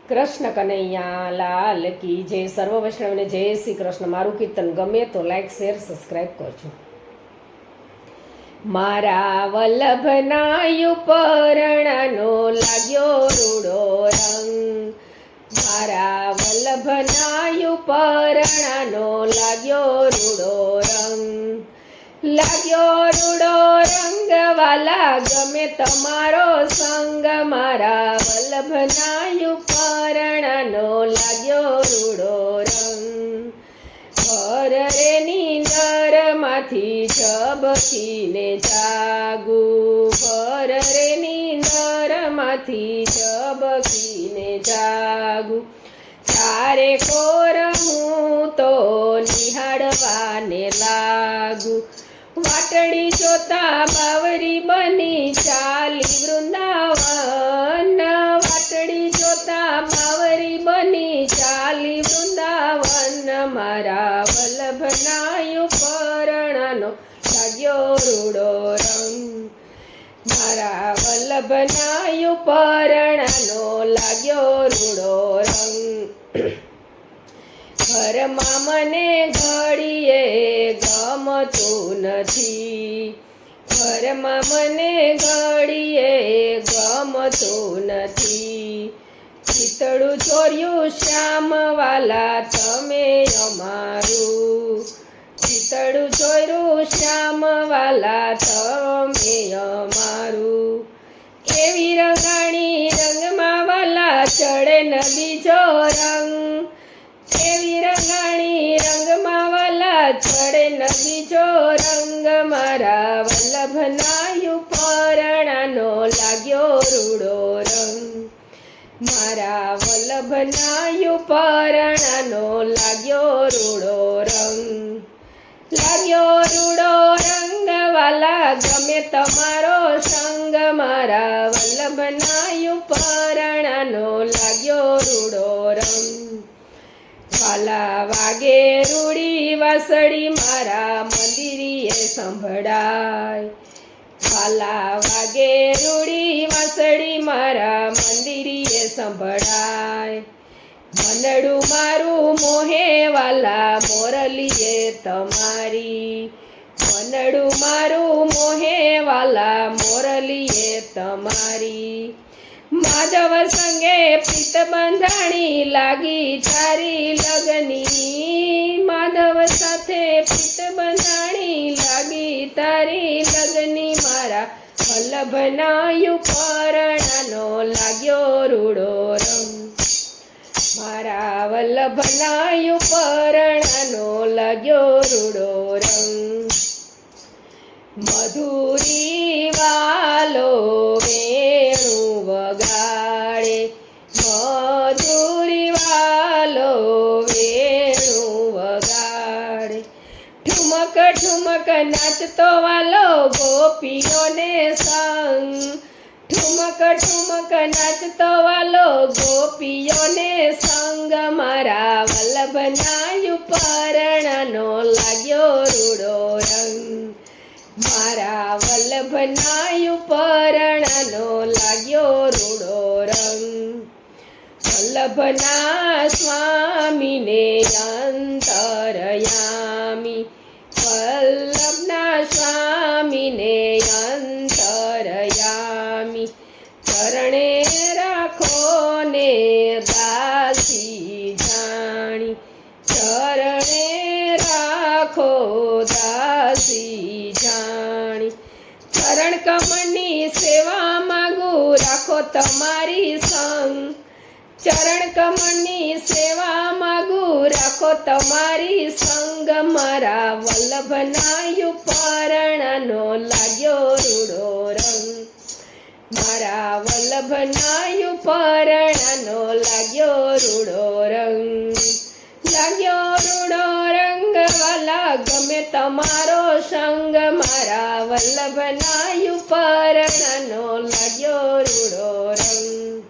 કૃષ્ણ કનૈયા લાલ કી જય. સર્વ વૈષ્ણવને જય શ્રી કૃષ્ણ. મારું કીર્તન ગમે તો લાઈક શેર સબસ્ક્રાઈબ કરજો. મારા વલ્લભના ઉપરણાનો લાગ્યો રૂડો રંગ, મારા વલ્લભના ઉપરણાનો લાગ્યો રૂડો રંગ, લાગ્યો રૂડો રંગ વાલા ગમે તમારો સંગ, મારા વલ્લભના ઉપરણાનો લાગ્યો રૂડો રંગ. ઘર રે નીંદરમાંથી ઝબકીને જાગું, ઘર રે નીંદરમાંથી ઝબકીને જાગું, તારે કોર હું તો નિહાળવાને લાગુ. વાટડી જોતા બાવરી બની ચાલી વૃંદાવન, વાટડી જોતા બાવરી બની ચાલી વૃંદાવન, મારા વલ્લભના ઉપરણાનો લાગ્યો રૂડો રંગ, મારા વલ્લભના ઉપરણાનો લાગ્યો રૂડો રંગ. ઘરમાં મને ઘડીએ ગમતું નથી, ઘરમાં મને ઘડીએ ગમતું નથી, ચિતડું ચોર્યું શ્યામ વાલા તમે અમારું, ચિતડું ચોર્યું શ્યામ વાલા તમે અમારું. એવી રંગાણી રંગમાં વાલા ચડે ન બીજો રંગ, એવી રંગાણી રંગમાં વાલા ચડે ન બીજો રંગ, મારા વલ્લભના ઉપરણાનો લાગ્યો રૂડો રંગ, મારા વલ્લભના ઉપરણાનો લાગ્યો રૂડો રંગ. લાગ્યો રૂડો રંગ વાલા ગમે તમારો સંગ, મારા વલ્લભના ઉપરણાનો લાગ્યો રૂડો રંગ. વાલા વાગે રૂડી વાસળી મારા મંદિરીએ સંભળાય, વાલા વાગે રૂડી વાસળી મારા મંદિરીએ સંભળાય. મનડું મારું મોહે વાલા મોરલીએ તમારી, મનડું મારું મોહે વાલા મોરલીએ તમારી. માધવ સંગે પ્રીત બંધાણી લાગી તારી લગની, માધવ સાથે પ્રીત બંધાણી લાગી તારી લગની, મારા વલ્લભના ઉપરણાનો લાગ્યો રૂડો રંગ, મારા વલ્લભના ઉપરણાનો લાગ્યો રૂડો રંગ. મધુરી વાલો વેણું વગાડે, મધુરી વાલો વેણું વગાડે, ઠુમક ઠુમક નાચતો વાલો ગોપીઓને સંગ, ઠુમક ઠુમક નાચતો વાલો ગોપીઓને સંગ, મારા વલ્લભના ઉપરણાનો લાગ્યો રૂડો રંગ, મારા વલ્લભના ઉપરણાનો લાગ્યો રૂડો રંગ. વલ્લભના સ્વામીને અંતરયામી, વલ્લભના સ્વામીને અંતરયામી, ચરણે રાખો ને દાસી જાણી, ચરણે રાખો દાસી જાણી. ચરણ કમળની સેવા માગું રાખો તમારી સંગ, ચરણ કમળની સેવા માગું રાખો તમારી સંગ, મારા વલ્લભના ઉપરણાનો લાગ્યો રૂડો રંગ, મારા વલ્લભના ઉપરણાનો લાગ્યો રૂડો રંગ. લાગ્યો રૂડો રંગ વાલા ગમે તમારો સંગ, મારા વલ્લભના ઉપરણાનો લાગ્યો રૂડો રંગ.